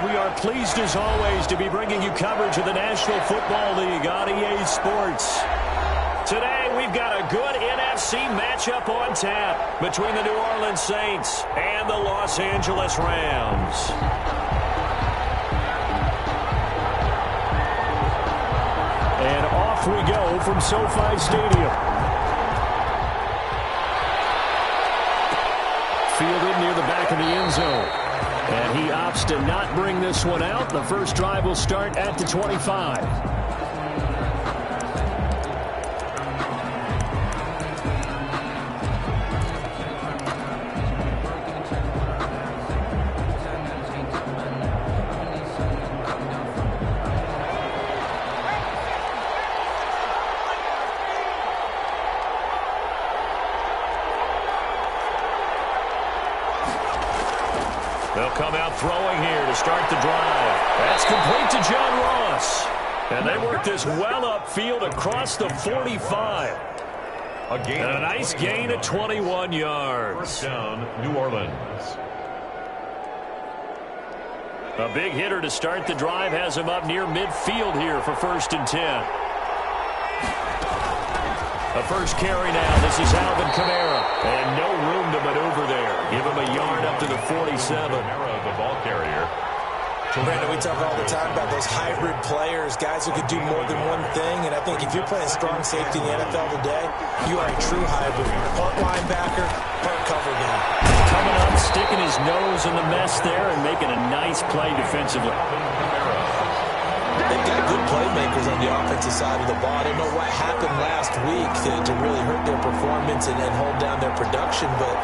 We are pleased as always to be bringing you coverage of the National Football League on EA Sports. Today we've got a good NFC matchup on tap between the New Orleans Saints and the Los Angeles Rams. And off we go from SoFi Stadium. Fielded near the back of the end zone. And he opts to not bring this one out. The first drive will start at the 25. They'll come out throwing here to start the drive. That's complete to John Ross. And they work this well upfield across the 45. And a nice gain of 21 yards. First down, New Orleans. A big hitter to start the drive has him up near midfield here for 1st and 10. A first carry now. This is Alvin Kamara. And no room to maneuver there. Give him a yard up to the 47. Kamara, the ball carrier. Brandon, we talk all the time about those hybrid players, guys who could do more than one thing. And I think if you're playing strong safety in the NFL today, you are a true hybrid. Part linebacker, part cover guy. Coming up, sticking his nose in the mess there and making a nice play defensively. They've got good playmakers on the offensive side of the ball. I don't know what happened last week to really hurt their performance and hold down their production, but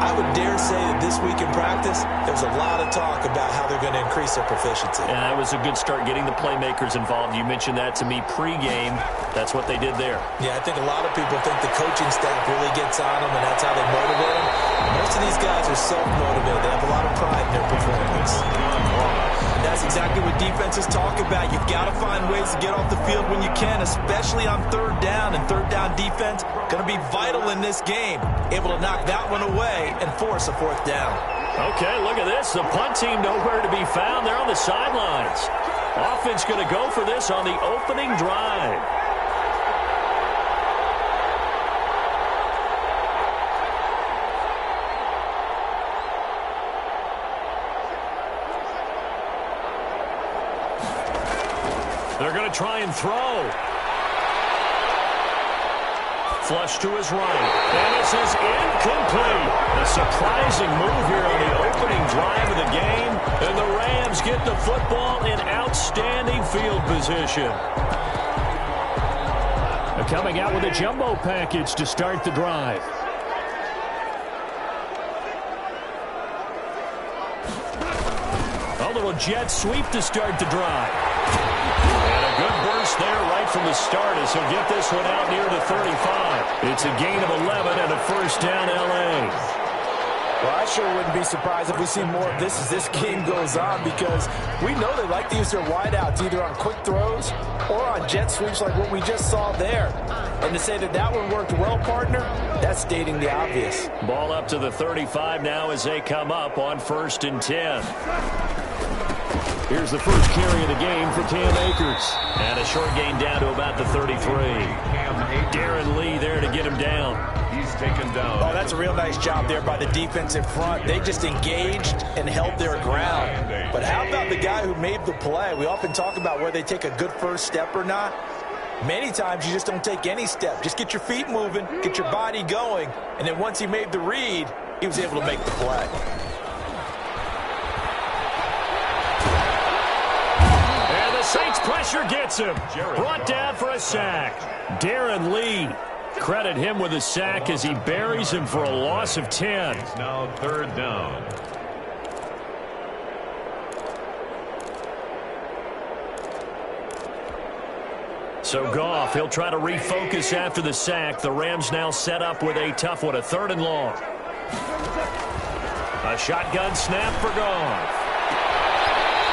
I would dare say that this week in practice, there was a lot of talk about how they're going to increase their proficiency. And that was a good start getting the playmakers involved. You mentioned that to me pregame. That's what they did there. Yeah, I think a lot of people think the coaching staff really gets on them, and that's how they motivate them. Most of these guys are self-motivated. They have a lot of pride in their performance. And that's exactly what defenses talk about. You've got to find ways to get off the field when you can, especially on 3rd down. And 3rd down defense going to be vital in this game. Able to knock that one away and force a 4th down. Okay, look at this. The punt team nowhere to be found. They're on the sidelines. Offense going to go for this on the opening drive. They're going to try and throw. Flush to his right. And this is incomplete. A surprising move here on the opening drive of the game. And the Rams get the football in outstanding field position. They're coming out with a jumbo package to start the drive. A little jet sweep to start the drive. Good burst there right from the start as he'll get this one out near the 35. It's a gain of 11 and a 1st down L.A. Well, I sure wouldn't be surprised if we see more of this as this game goes on, because we know they like to use their wideouts either on quick throws or on jet sweeps like what we just saw there. And to say that that one worked well, partner, that's stating the obvious. Ball up to the 35 now as they come up on 1st and 10. Here's the first carry of the game for Cam Akers. And a short gain down to about the 33. Darren Lee there to get him down. He's taken down. Oh, that's a real nice job there by the defense in front. They just engaged and held their ground. But how about the guy who made the play? We often talk about where they take a good first step or not. Many times you just don't take any step. Just get your feet moving, get your body going, and then once he made the read, he was able to make the play. Saints pressure gets him. Brought down for a sack. Darren Lee. Credit him with a sack as he buries him for a loss of 10. It's now 3rd down. So Goff, he'll try to refocus after the sack. The Rams now set up with a tough one, a 3rd and long. A shotgun snap for Goff.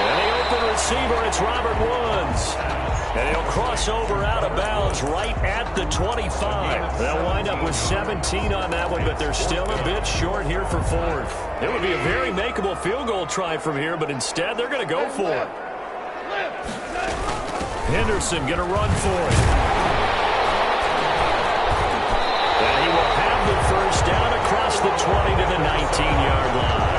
And the open receiver, it's Robert Woods. And he'll cross over out of bounds right at the 25. They'll wind up with 17 on that one, but they're still a bit short here for fourth. It would be a very makeable field goal try from here, but instead they're going to go for it. Henderson going to run for it. And he will have the first down across the 20 to the 19-yard line.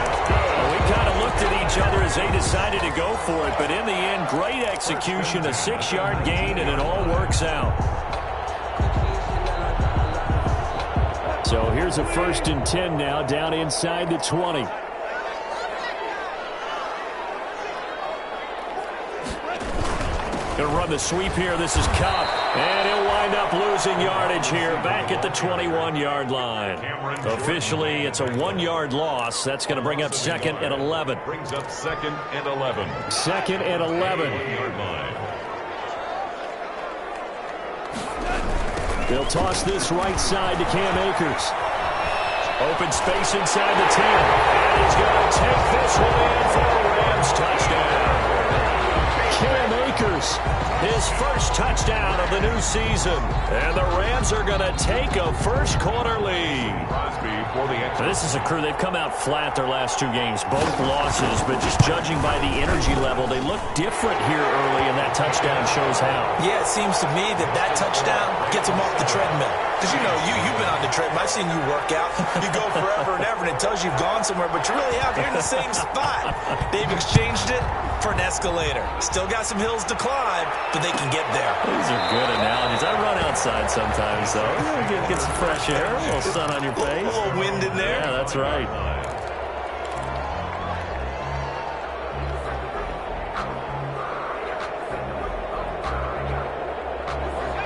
We kind of looked at each other as they decided to go for it, but in the end, great execution, a 6-yard gain, and it all works out. So here's a 1st and 10 now, down inside the 20. Going to run the sweep here. This is Kupp. And he'll wind up losing yardage here back at the 21-yard line. Officially, it's a 1-yard loss. That's going to bring up 2nd and 11. Brings up 2nd and 11. 2nd and 11. They'll toss this right side to Cam Akers. Open space inside the 10. And he's going to take this one in for a Rams touchdown. Cam Akers, his first touchdown of the new season. And the Rams are going to take a first-quarter lead. This is a crew, they've come out flat their last 2 games, both losses, but just judging by the energy level, they look different here early, and that touchdown shows how. Yeah, it seems to me that touchdown gets them off the treadmill. Because, you know, you've been on the treadmill. I've seen you work out. You go forever and ever, and it tells you you've gone somewhere, but you really have. You're in the same spot. They've exchanged it for an escalator. Still got some hills to climb, but they can get there. These are good analogies. I run outside sometimes, though. Get some fresh air, a little sun on your face. A little wind in there. Yeah, that's right.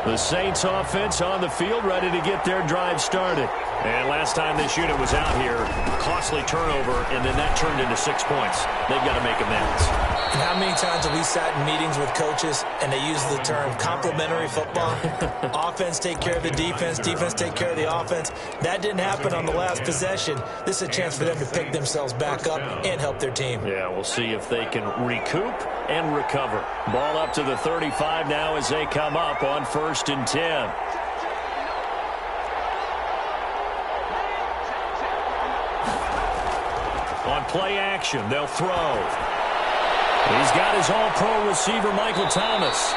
The Saints offense on the field, ready to get their drive started. And last time this unit was out here, costly turnover, and then that turned into 6 points. They've got to make amends. And how many times have we sat in meetings with coaches and they use the term complementary football? Offense take care of the defense, defense take care of the offense. That didn't happen on the last possession. This is a chance for them to pick themselves back up and help their team. Yeah, we'll see if they can recoup and recover. Ball up to the 35 now as they come up on 1st and 10. On play action, they'll throw. He's got his all-pro receiver, Michael Thomas.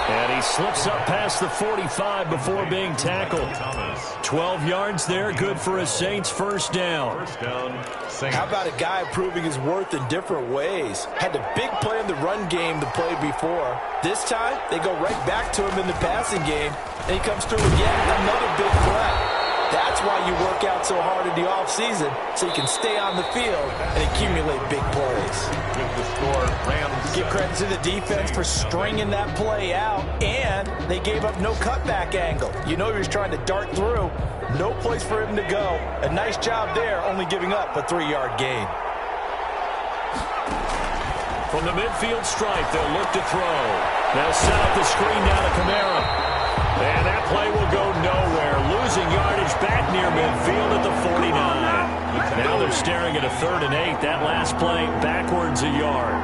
And he slips up past the 45 before being tackled. 12 yards there, good for a Saints first down. First down, Saints. How about a guy proving his worth in different ways? Had a big play in the run game to play before. This time, they go right back to him in the passing game, and he comes through with yet another big play. That's why you work out so hard in the offseason, so you can stay on the field and accumulate big plays. With the score, Rams. Give credit to the defense for stringing that play out, and they gave up no cutback angle. You know he was trying to dart through. No place for him to go. A nice job there, only giving up a 3-yard gain. From the midfield stripe, they'll look to throw. They'll set up the screen down to Kamara. And that play will go nowhere. Losing yardage back near midfield at the 49. Now they're staring at a 3rd and 8. That last play backwards a yard.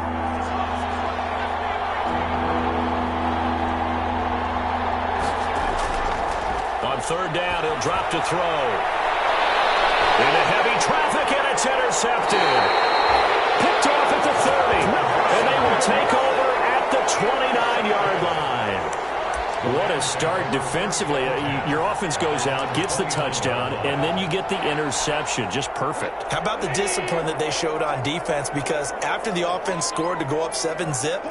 On 3rd down, he'll drop to throw. Into heavy traffic, and it's intercepted. Picked off at the 30. And they will take over at the 29-yard line. What a start defensively. Your offense goes out, gets the touchdown, and then you get the interception. Just perfect. How about the discipline that they showed on defense? Because after the offense scored to go up 7-zip,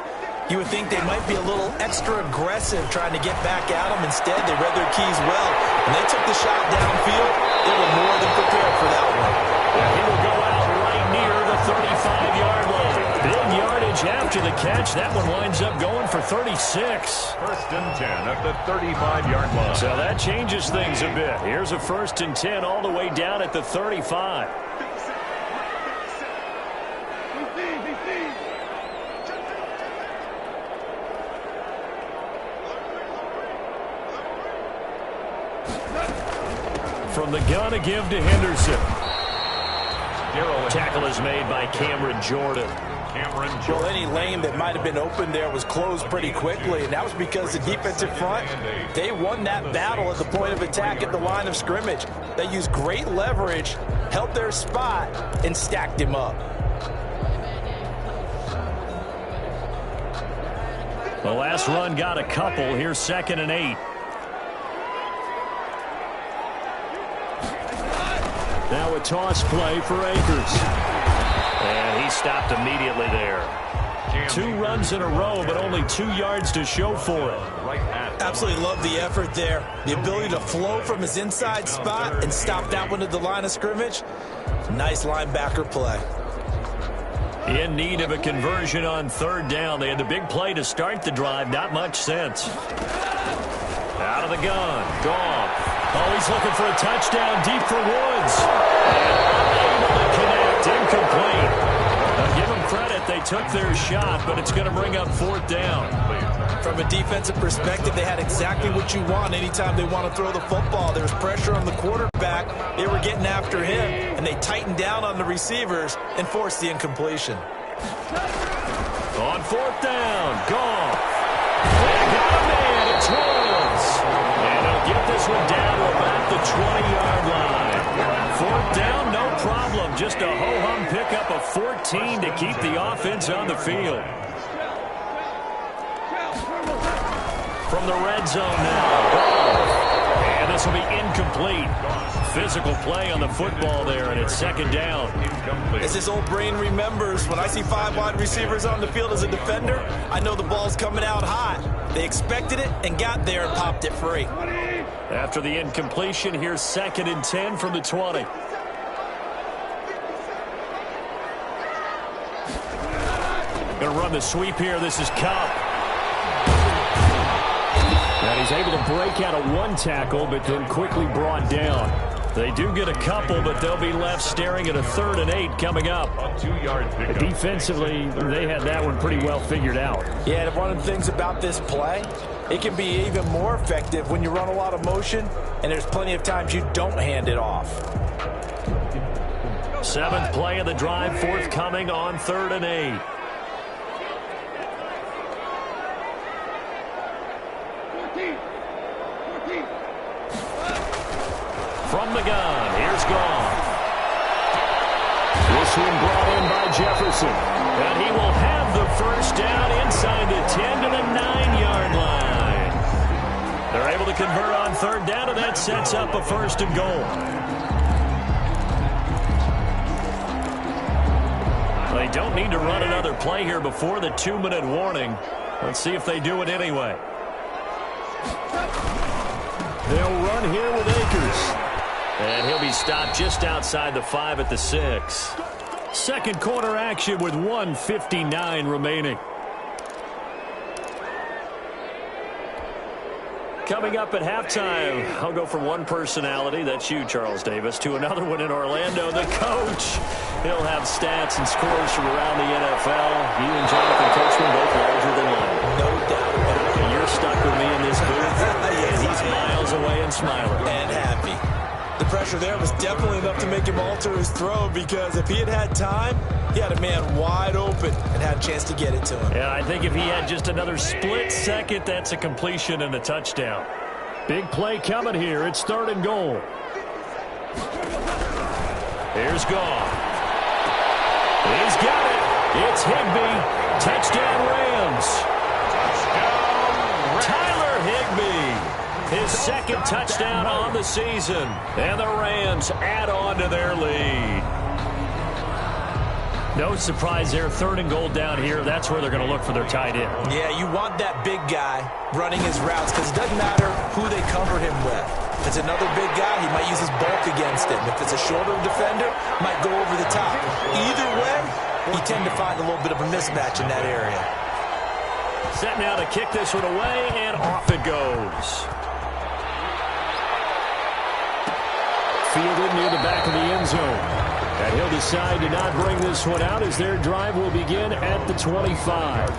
you would think they might be a little extra aggressive trying to get back at them. Instead, they read their keys well. When they took the shot downfield, they were more than prepared for that one. Yeah, he will go out right near the 35-yard line. Big yardage after the catch. That one winds up going for 36. 1st and 10 at the 35-yard line. So that changes things a bit. Here's a 1st and 10 all the way down at the 35. From the gun, a give to Henderson. Tackle is made by Cameron Jordan. Cameron Well, Jordan. any lane that might have been open there was closed pretty quickly, and that was because the defensive front, they won that battle at the point of attack at the line of scrimmage. They used great leverage, held their spot, and stacked him up. The last run got a couple. Here's 2nd and 8. Now a toss play for Akers. And he stopped immediately there. 2 runs in a row, but only 2 yards to show for it. Absolutely love the effort there. The ability to flow from his inside spot and stop that one at the line of scrimmage. Nice linebacker play. In need of a conversion on 3rd down. They had the big play to start the drive. Not much sense. Out of the gun. Goff. Oh, he's looking for a touchdown deep for Woods. And unable to connect. Incomplete. Now, give them credit. They took their shot, but it's going to bring up 4th down. From a defensive perspective, they had exactly what you want anytime they want to throw the football. There was pressure on the quarterback. They were getting after him, and they tightened down on the receivers and forced the incompletion. On 4th down, Goff. They got a man. It's Woods. And he'll get this one down to about the 20-yard line. 4th down, no problem. Just a ho-hum pickup of 14 to keep the offense on the field. From the red zone now. And this will be incomplete. Physical play on the football there, and it's 2nd down. As his old brain remembers, when I see 5 wide receivers on the field as a defender, I know the ball's coming out hot. They expected it and got there and popped it free. After the incompletion, here's 2nd and 10 from the 20. Going to run the sweep here. This is Kupp. And he's able to break out of 1 tackle, but then quickly brought down. They do get a couple, but they'll be left staring at a 3rd and 8 coming up. A 2-yard pickup. Defensively, they had that one pretty well figured out. Yeah, and one of the things about this play, it can be even more effective when you run a lot of motion, and there's plenty of times you don't hand it off. 7th play of the drive, forthcoming on 3rd and 8. From the gun, here's Goff. This one brought in by Jefferson. And he will have the 1st down inside the 10 to the 9-yard line. They're able to convert on 3rd down, and that sets up a 1st and goal. They don't need to run another play here before the 2-minute warning. Let's see if they do it anyway. They'll run here with Akers. And he'll be stopped just outside the 5 at the 6. 2nd quarter action with 1:59 remaining. Coming up at halftime, I'll go from one personality, that's you, Charles Davis, to another one in Orlando, the coach. He'll have stats and scores from around the NFL. You and Jonathan Coachman both larger than life. No doubt about it. And you're stuck with me in this booth, and he's miles away and smiling. And happy. The pressure there was definitely enough to make him alter his throw, because if he had time, he had a man wide open and had a chance to get it to him. Yeah, I think if he had just another split second, that's a completion and a touchdown. Big play coming here. It's 3rd and goal. Here's Goff. He's got it. It's Higbee. Touchdown Rams. Tyler Higbee. His 2nd touchdown on the season. And the Rams add on to their lead. No surprise there. 3rd and goal down here. That's where they're going to look for their tight end. Yeah, you want that big guy running his routes, because it doesn't matter who they cover him with. If it's another big guy, he might use his bulk against him. If it's a shorter defender, might go over the top. Either way, you tend to find a little bit of a mismatch in that area. Set now to kick this one away, and off it goes. Fielded near the back of the end zone. And he'll decide to not bring this one out as their drive will begin at the 25.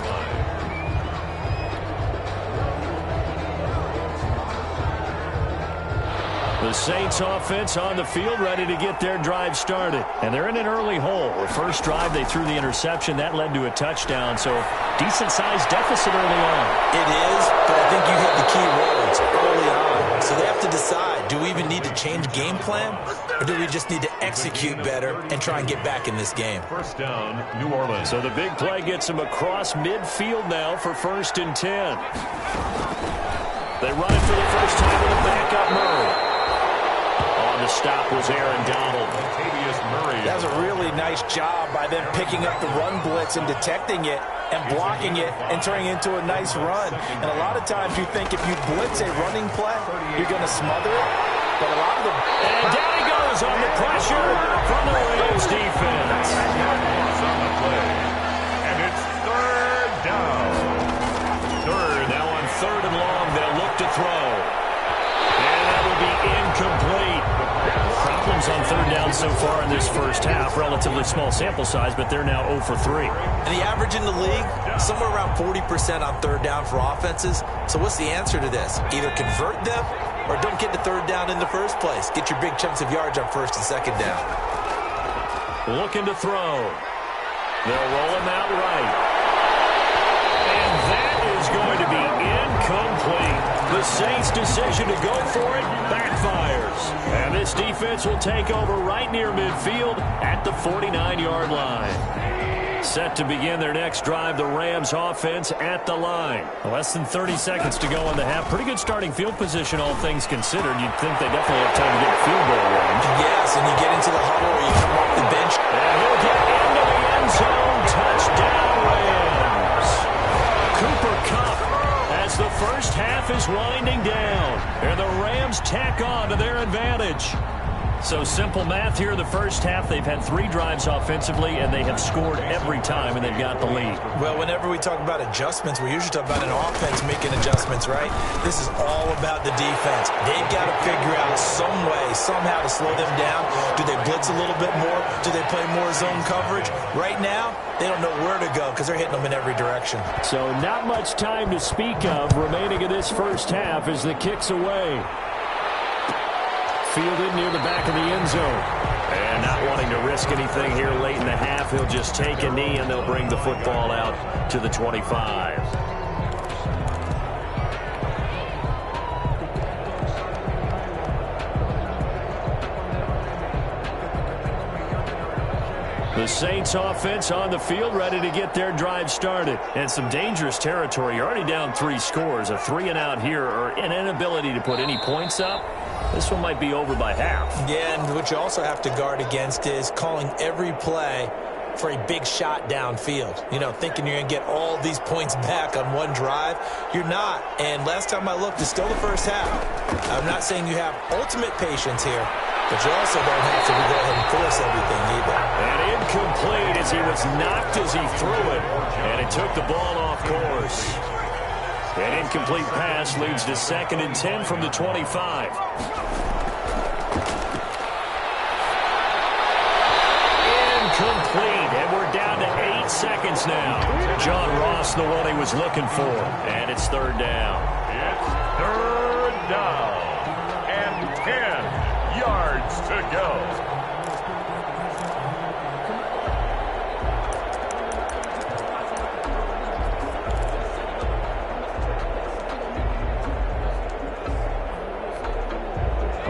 The Saints offense on the field, ready to get their drive started. And they're in an early hole. The first drive, they threw the interception. That led to a touchdown, so decent-sized deficit early on. It is, but I think you hit the key words early on. So they have to decide, do we even need to change game plan, or do we just need to execute better and try and get back in this game? First down, New Orleans. So the big play gets them across midfield now for 1st and 10. They run it for the first time with a backup Murray. The stop was Aaron Donald. That was a really nice job by them picking up the run blitz and detecting it and blocking it and turning it into a nice run. And a lot of times you think if you blitz a running play, you're going to smother it. But a lot of them... And down he goes on the pressure from the Rams defense. And it's 3rd down. Now on 3rd and long, they'll look to throw. And that will be incomplete. Problems on 3rd down so far in this first half. Relatively small sample size, but they're now 0 for 3. And the average in the league, somewhere around 40% on 3rd down for offenses. So what's the answer to this? Either convert them or don't get to 3rd down in the first place. Get your big chunks of yards on 1st and 2nd down. Looking to throw. They'll roll him out right. And that is going to be incomplete. The Saints' decision to go for it backfires. And this defense will take over right near midfield at the 49-yard line. Set to begin their next drive, the Rams offense at the line. Less than 30 seconds to go in the half. Pretty good starting field position, all things considered. You'd think they definitely have time to get a field goal range. Yes, and you get into the huddle or you come off the bench. And he'll get into the end zone. Touchdown, Rams. Cooper Kupp as the first half is winding down. And the Rams tack on to their advantage. So simple math here in the first half. They've had 3 drives offensively, and they have scored every time, and they've got the lead. Well, whenever we talk about adjustments, we usually talk about an offense making adjustments, right? This is all about the defense. They've got to figure out some way, somehow to slow them down. Do they blitz a little bit more? Do they play more zone coverage? Right now, they don't know where to go because they're hitting them in every direction. So not much time to speak of remaining in this first half as the kick's away. Fielded near the back of the end zone. And not wanting to risk anything here late in the half, he'll just take a knee and they'll bring the football out to the 25. The Saints offense on the field ready to get their drive started. And some dangerous territory. You're already down 3 scores. A 3-and-out here or an inability to put any points up. This one might be over by half. Yeah, and what you also have to guard against is calling every play for a big shot downfield. You know, thinking you're going to get all these points back on one drive. You're not. And last time I looked, it's still the first half. I'm not saying you have ultimate patience here, but you also don't have to go ahead and force everything either. And incomplete as he was knocked as he threw it. And it took the ball off course. An incomplete pass leads to 2nd and 10 from the 25. Incomplete, and we're down to 8 seconds now. John Ross, the one he was looking for, and it's 3rd down. It's 3rd down, and 10 yards to go.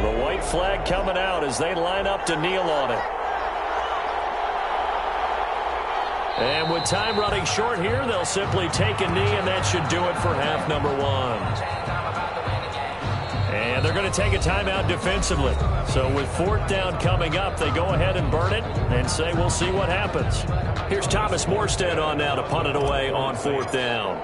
The white flag coming out as they line up to kneel on it. And with time running short here, they'll simply take a knee, and that should do it for half number 1. And they're going to take a timeout defensively. So with 4th down coming up, they go ahead and burn it and say we'll see what happens. Here's Thomas Morstead on now to punt it away on 4th down.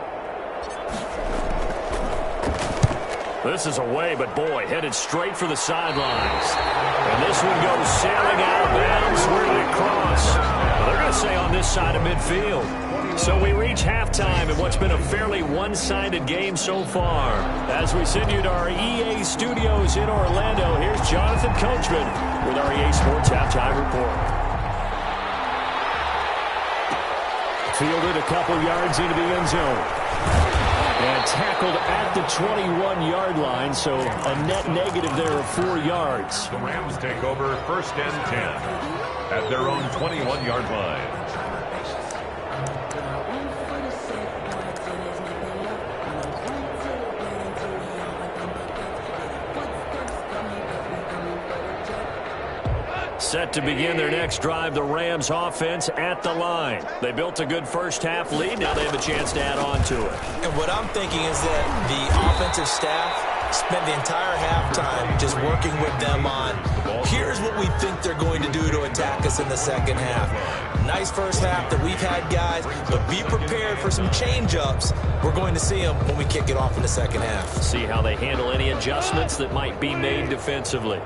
This is away, but boy, headed straight for the sidelines. And this one goes sailing out of bounds. Where did it cross? Well, they're going to say on this side of midfield. So we reach halftime in what's been a fairly one-sided game so far. As we send you to our EA studios in Orlando, here's Jonathan Coachman with our EA Sports Halftime Report. Fielded a couple yards into the end zone. And tackled at the 21-yard line, so a net negative there of 4 yards. The Rams take over 1st and 10 at their own 21-yard line. Set to begin their next drive, the Rams offense at the line. They built a good first-half lead. Now they have a chance to add on to it. And what I'm thinking is that the offensive staff spent the entire halftime just working with them on, here's what we think they're going to do to attack us in the second half. Nice first half that we've had, guys, but be prepared for some change-ups. We're going to see them when we kick it off in the second half. See how they handle any adjustments that might be made defensively.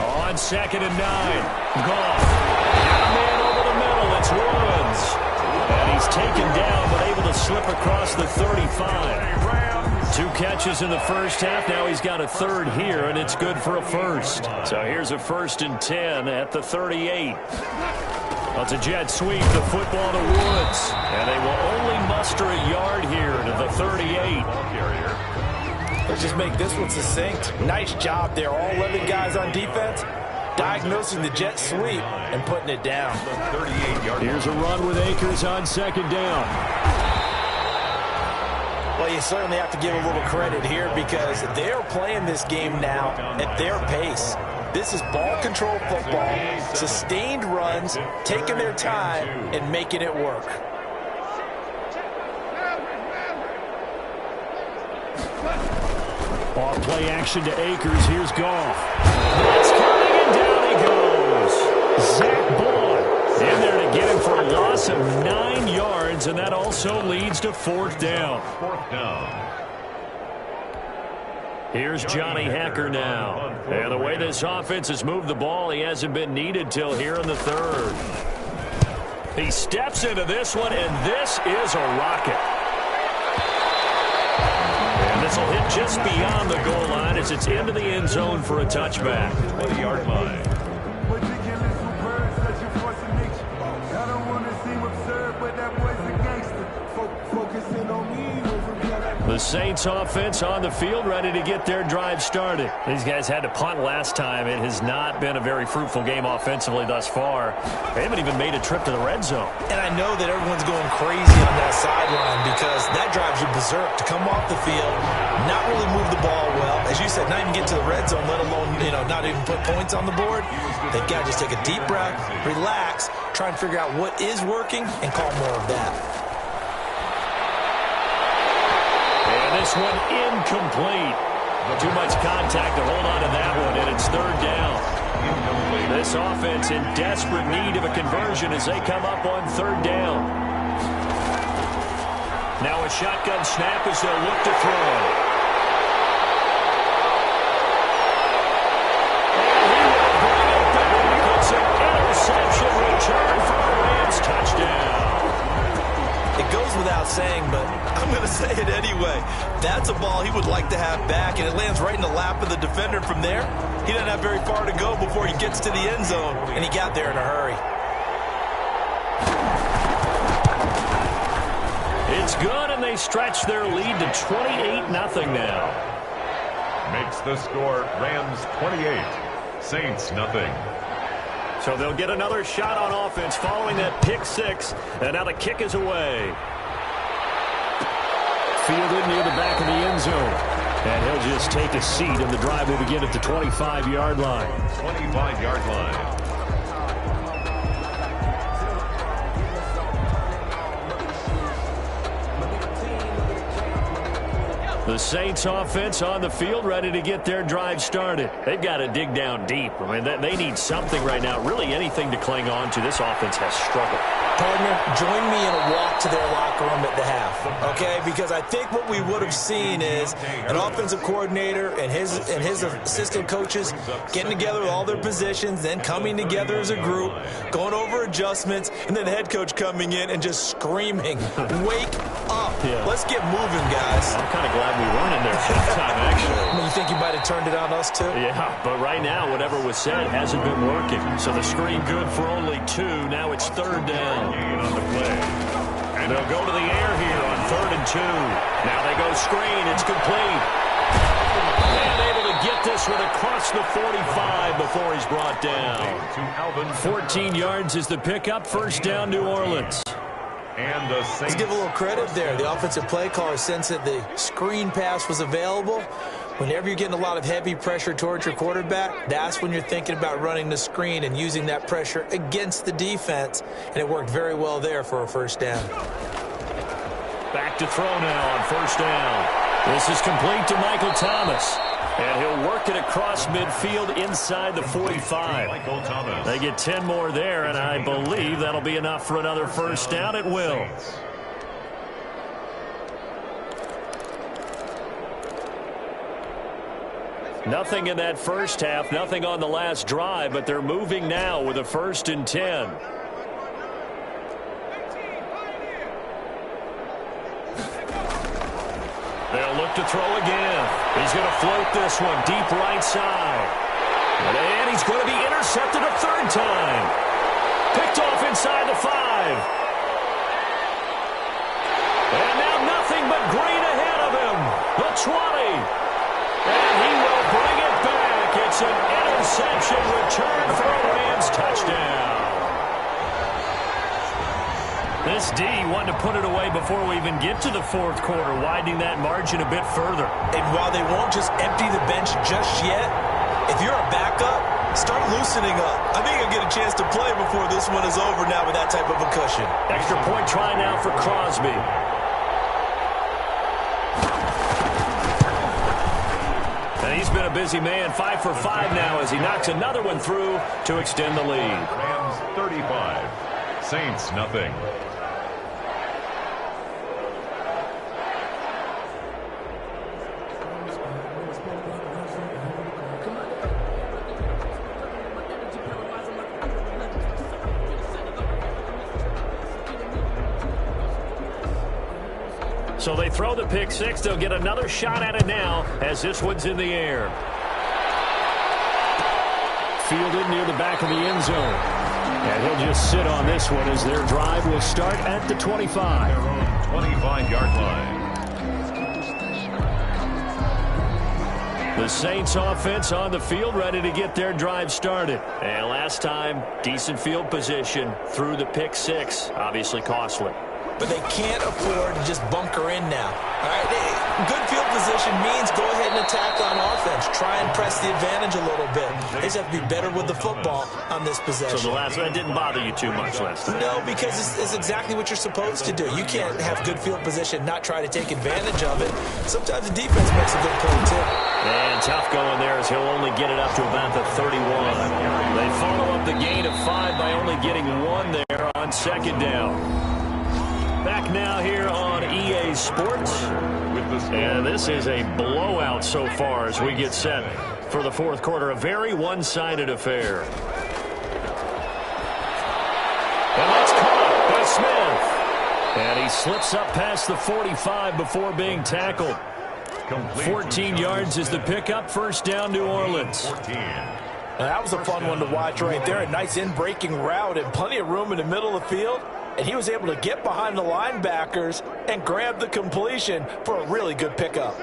On 2nd and 9, Goff. Down man over the middle, it's Woods. And he's taken down, but able to slip across the 35. 2 catches in the first half. Now he's got a 3rd here, and it's good for a first. So here's a 1st and 10 at the 38. Well, it's a jet sweep, the football to Woods. And they will only muster a yard here to the 38. Let's just make this one succinct. Nice job there. All 11 guys on defense diagnosing the jet sweep and putting it down. Here's a run with Akers on 2nd down. Well, you certainly have to give a little credit here because they're playing this game now at their pace. This is ball control football, sustained runs, taking their time and making it work. Off play action to Akers. Here's Goff. That's coming, and down he goes. Zach Bond in there to get him for a loss of 9 yards, and that also leads to 4th down. 4th down. Here's Johnny Hekker now. And the way this offense has moved the ball, he hasn't been needed till here in the 3rd. He steps into this one, and this is a rocket. This will hit just beyond the goal line as it's into the end zone for a touchback. 20-yard line. The Saints offense on the field, ready to get their drive started. These guys had to punt last time. It has not been a very fruitful game offensively thus far. They haven't even made a trip to the red zone. And I know that everyone's going crazy on that sideline because that drives you berserk to come off the field, not really move the ball well. As you said, not even get to the red zone, let alone, not even put points on the board. They've got to just take a deep breath, relax, try and figure out what is working, and call more of that. This one incomplete. Too much contact to hold on to that one, and it's 3rd down. This offense in desperate need of a conversion as they come up on 3rd down. Now a shotgun snap as they'll look to throw. And he will bring it back. It's an interception return for a Rams touchdown. It goes without saying, but I'm going to say it anyway. That's a ball he would like to have back, and it lands right in the lap of the defender from there. He doesn't have very far to go before he gets to the end zone, and he got there in a hurry. It's good, and they stretch their lead to 28-0 now. Makes the score Rams 28, Saints nothing. So they'll get another shot on offense following that pick 6. And now the kick is away. Fielded near the back of the end zone. And he'll just take a seat, and the drive will begin at the 25-yard line. 25-yard line. The Saints offense on the field ready to get their drive started. They've got to dig down deep. I mean, they need something right now, really anything to cling on to. This offense has struggled. Partner, join me in a walk to their locker room at the half, okay? Because I think what we would have seen is an offensive coordinator and his assistant coaches getting together with all their positions, then coming together as a group, going over adjustments, and then the head coach coming in and just screaming, wake up. Yeah. Let's get moving, guys. I'm kind of glad glad we weren't in there halftime, actually. You think you might have turned it on us, too? Yeah, but right now, whatever was said hasn't been working. So the screen good for only 2. Now it's 3rd down. Gain on the play. And they'll go to the air here on 3rd and 2. Now they go screen. It's complete. And able to get this one across the 45 before he's brought down. 14 yards is the pickup. 1st down, New Orleans. And the Saints. Let's give a little credit there. The offensive play caller sensed that the screen pass was available. Whenever you're getting a lot of heavy pressure towards your quarterback, that's when you're thinking about running the screen and using that pressure against the defense. And it worked very well there for a 1st down. Back to throw now on 1st down. This is complete to Michael Thomas. And he'll work it across midfield inside the 45. Michael Thomas. They get 10 more there, and I believe that'll be enough for another 1st down. It will. Nothing in that first half, nothing on the last drive, but they're moving now with a 1st and 10. They'll look to throw again. He's going to float this one deep right side. And he's going to be intercepted a 3rd time. Picked off inside the 5. And now nothing but green ahead of him. The 20. And he will bring it back. It's an interception return for a Rams touchdown. This D wanted to put it away before we even get to the 4th quarter, widening that margin a bit further. And while they won't just empty the bench just yet, if you're a backup, start loosening up. I think you'll get a chance to play before this one is over now with that type of a cushion. Extra point try now for Crosby. And he's been a busy man, 5 for 5 now as he knocks another one through to extend the lead. Rams 35, Saints nothing. So they throw the pick 6. They'll get another shot at it now as this one's in the air. Fielded near the back of the end zone. And he'll just sit on this one as their drive will start at the 25. Their own 25-yard line. The Saints offense on the field ready to get their drive started. And last time, decent field position through the pick 6. Obviously costly. But they can't afford to just bunker in now. All right, good field position means go ahead and attack on offense. Try and press the advantage a little bit. They just have to be better with the football on this possession. So the last one didn't bother you too much last time? No, because it's exactly what you're supposed to do. You can't have good field position, not try to take advantage of it. Sometimes the defense makes a good play, too. And tough going there as he'll only get it up to about the 31. They follow up the gain of 5 by only getting 1 there on 2nd down. Back now here on EA Sports. And this is a blowout so far as we get set for the 4th quarter. A very one-sided affair. And that's caught by Smith. And he slips up past the 45 before being tackled. 14 yards is the pickup. 1st down, New Orleans. Now, that was a fun one to watch right there. A nice in-breaking route and plenty of room in the middle of the field. And he was able to get behind the linebackers and grab the completion for a really good pickup.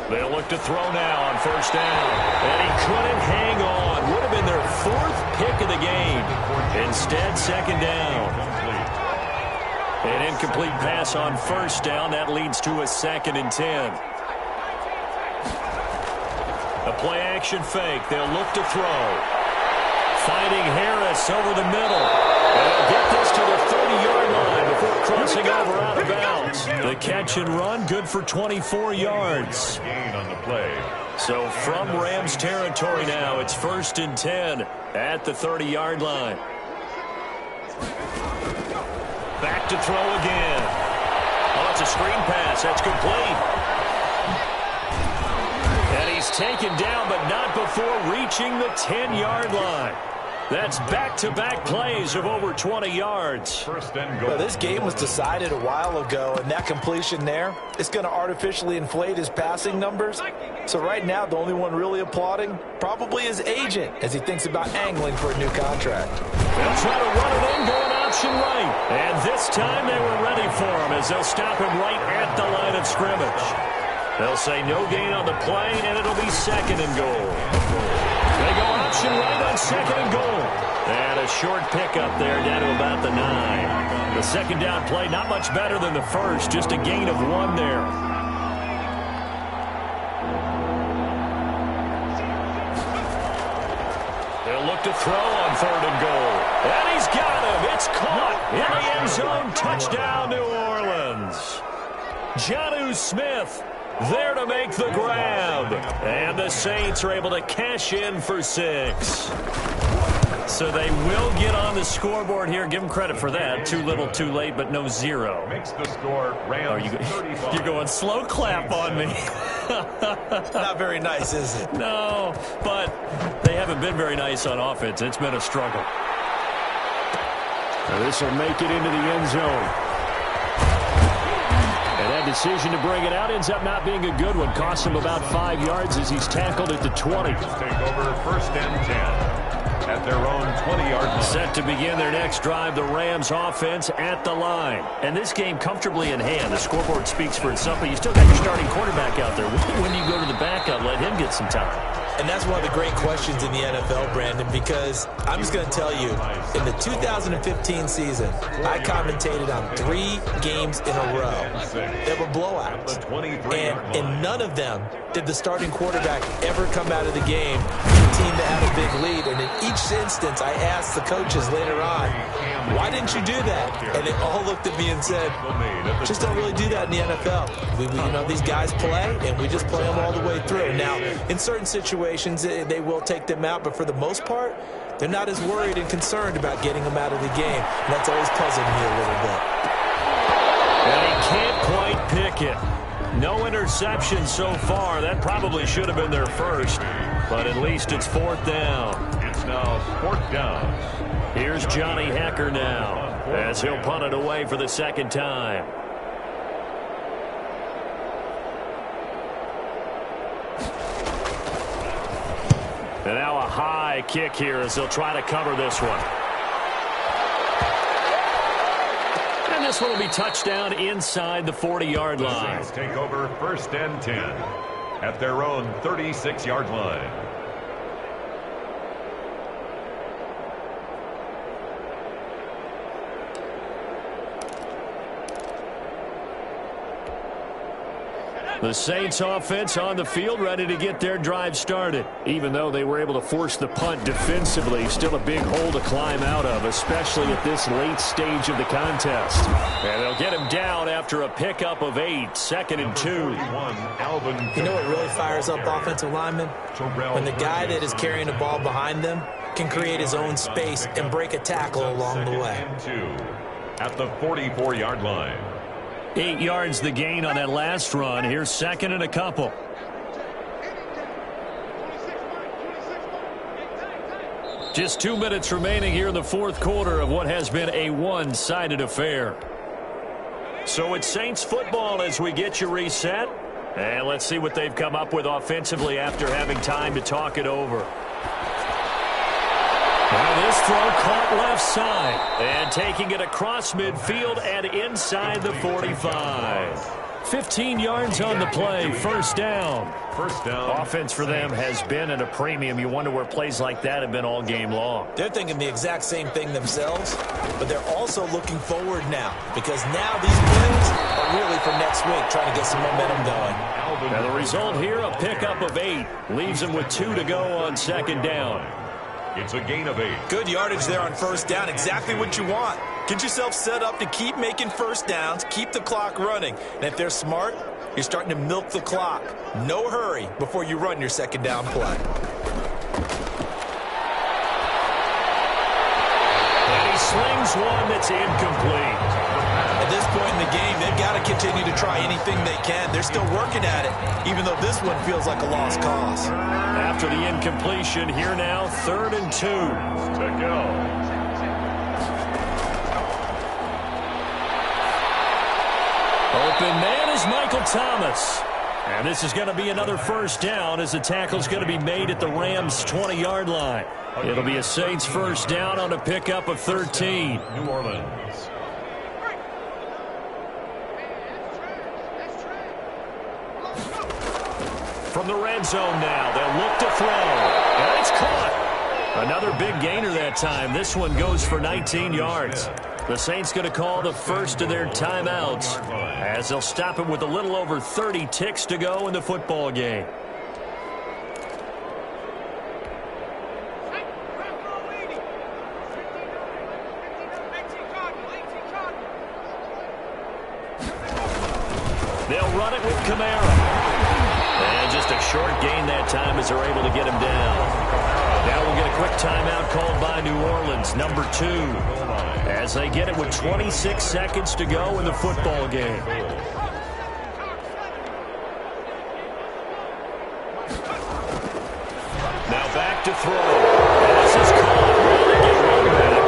They'll look to throw now on 1st down. And he couldn't hang on. Would have been their 4th pick of the game. Instead, 2nd down. An incomplete pass on 1st down. That leads to a 2nd and 10. A play-action fake. They'll look to throw. Finding Harris over the middle. And they'll get this to the 30-yard line before crossing over out of bounds. The catch and run, good for 24 yards. Gain on the play. So from Rams territory now, it's 1st and 10 at the 30-yard line. Back to throw again. Oh, it's a screen pass. That's complete. And he's taken down, but not before reaching the 10-yard line. That's back-to-back plays of over 20 yards. First and goal. Well, this game was decided a while ago, and that completion there is going to artificially inflate his passing numbers. So right now, the only one really applauding probably his agent as he thinks about angling for a new contract. They'll try to run it in, going option right. And this time they were ready for him as they'll stop him right at the line of scrimmage. They'll say no gain on the play, and it'll be second and goal. They go option right on second and goal. And a short pickup there down to about the 9. The second down play not much better than the first, just a gain of 1 there. They'll look to throw on third and goal. And he's got him. It's caught in the end zone. Touchdown, New Orleans. Jonnu Smith there to make the grab. And the Saints are able to cash in for 6. So they will get on the scoreboard here. Give them credit for that. Too little, too late, but no 0. Makes the score Rams 35. You're going slow clap on me. Not very nice, is it? No, but they haven't been very nice on offense. It's been a struggle. Now this will make it into the end zone. And that decision to bring it out ends up not being a good one. Costs him about 5 yards as he's tackled at the 20. Take over first and 10 at their own 20-yard line. Set to begin their next drive, the Rams offense at the line. And this game comfortably in hand. The scoreboard speaks for itself, but you still got your starting quarterback out there. When you go to the backup, let him get some time. And that's one of the great questions in the NFL, Brandon, because I'm just going to tell you, in the 2015 season, I commentated on 3 games in a row. They were blowouts. And in none of them did the starting quarterback ever come out of the game with a team that had a big lead. And in each instance, I asked the coaches later on, why didn't you do that? And they all looked at me and said, just don't really do that in the NFL. These guys play, and we just play them all the way through. Now, in certain situations, they will take them out, but for the most part, they're not as worried and concerned about getting them out of the game. And that's always puzzled me a little bit. And he can't quite pick it. No interception so far. That probably should have been their first, but at least it's 4th down. It's now 4th down. Here's Johnny Hekker now as he'll punt it away for the second time. And now a high kick here as they'll try to cover this one. And this one will be touchdown inside the 40-yard line. Saints take over first and 10 at their own 36-yard line. The Saints offense on the field ready to get their drive started. Even though they were able to force the punt defensively, still a big hole to climb out of, especially at this late stage of the contest. And they'll get him down after a pickup of 8, 2nd and 2. You know what really fires up offensive linemen? When the guy that is carrying the ball behind them can create his own space and break a tackle along the way. At the 44-yard line. 8 yards the gain on that last run. Here's 2nd and a couple. Just 2 minutes remaining here in the 4th quarter of what has been a one-sided affair. So it's Saints football as we get you reset. And let's see what they've come up with offensively after having time to talk it over. Now this throw caught left side. And taking it across midfield and inside the 45. 15 yards on the play. First down. First down. Offense for them has been at a premium. You wonder where plays like that have been all game long. They're thinking the exact same thing themselves, but they're also looking forward now because now these wins are really for next week, trying to get some momentum going. Now the result here, a pickup of 8. Leaves them with 2 to go on 2nd down. It's a gain of 8. Good yardage there on first down. Exactly what you want. Get yourself set up to keep making first downs, keep the clock running. And if they're smart, you're starting to milk the clock. No hurry before you run your second down play. And he slings one that's incomplete. And At this point in the game, they've got to continue to try anything they can. They're still working at it, even though this one feels like a lost cause. After the incompletion, here now, 3rd and 2. To go. Open man is Michael Thomas. And this is going to be another first down as the tackle's going to be made at the Rams' 20-yard line. It'll be a Saints first down on a pickup of 13. New Orleans. From the red zone now, they'll look to throw. And it's caught. Another big gainer that time. This one goes for 19 yards. The Saints going to call the first of their timeouts as they'll stop it with a little over 30 ticks to go in the football game. They'll run it with Kamara. And just a short gain that time as they're able to get him down. Now we'll get a quick timeout called by New Orleans, number 2, as they get it with 26 seconds to go in the football game. Now back to throw. This is caught. They get one back.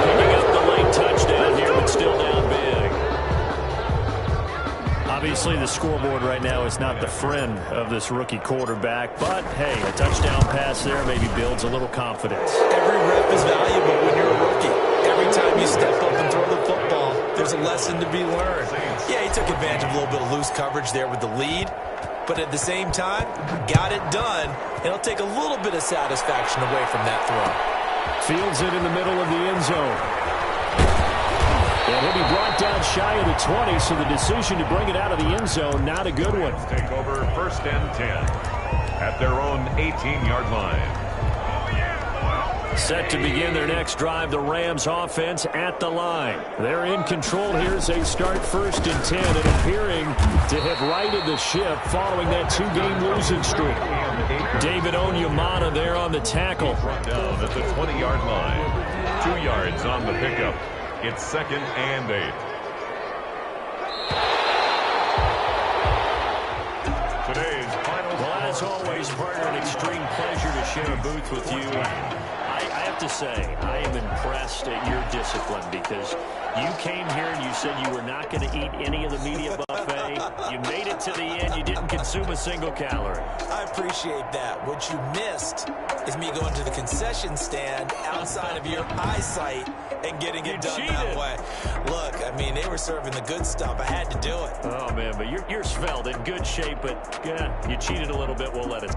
Picking up the late touchdown here, but still down big. Obviously, the scoreboard right now is not the friend of this rookie quarterback, but, hey, a touchdown pass there maybe builds a little confidence. Every rep is valuable when you're a rookie. Every time you step up and throw the football, there's a lesson to be learned. Yeah, he took advantage of a little bit of loose coverage there with the lead, but at the same time, got it done, and it'll take a little bit of satisfaction away from that throw. Fields it in the middle of the end zone. And he'll be brought down shy of the 20, so the decision to bring it out of the end zone, not a good one. Take over 1st and 10 at their own 18-yard line. Set to begin their next drive, the Rams offense at the line. They're in control here as they start 1st and 10 and appearing to have righted the ship following that 2-game losing streak. David Onyemata there on the tackle. Down at the 20-yard line. 2 yards on the pickup. It's 2nd and 8. Today's final. Well, as always, partner, an extreme pleasure to share a booth with you. I have to say, I am impressed at your discipline because you came here and you said you were not going to eat any of the media buffet. You made it to the end. You didn't consume a single calorie. I appreciate that. What you missed is me going to the concession stand outside of your eyesight and getting it done that way. Look, I mean, they were serving the good stuff. I had to do it. Oh, man, but you're svelte, in good shape, but yeah, you cheated a little bit. We'll let it.